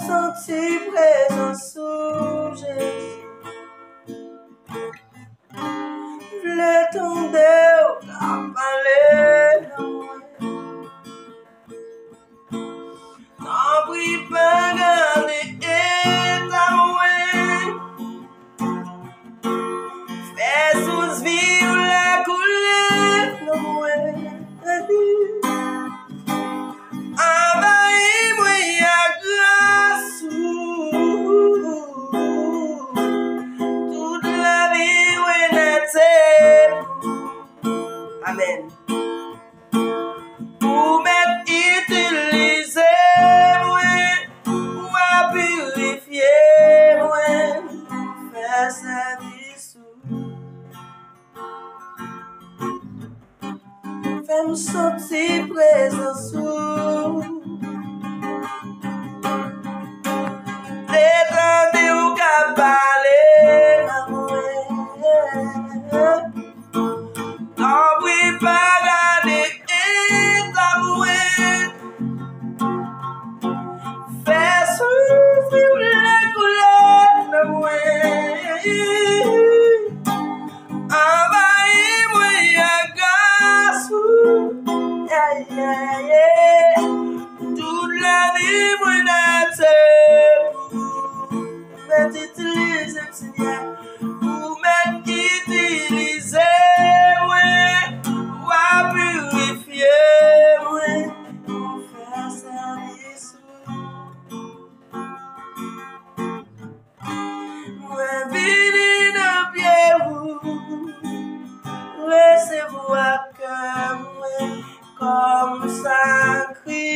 senti présence sous Jésus. Le ton Deus a parlé dans moi. N'en prie pas garder et t'avouer. Fais sous vivre la couleur dans moi. Envahis-moi à grâce. Toute la vie où était. Amen. Pour m'être utilisé, pour purifier, faire service. Fais-moi sentir présence. Détendez ou qu'à parler, n'en prie pas garder et t'avouer. Fais souffrir les couleurs de moi. Envahis-moi à grâce. Toute la vie, moi, pour m'utiliser, Seigneur. Pour m'utiliser, pour purifier, pour faire service. Moi, venez de pied, recevez-vous à cœur, comme sacrifice.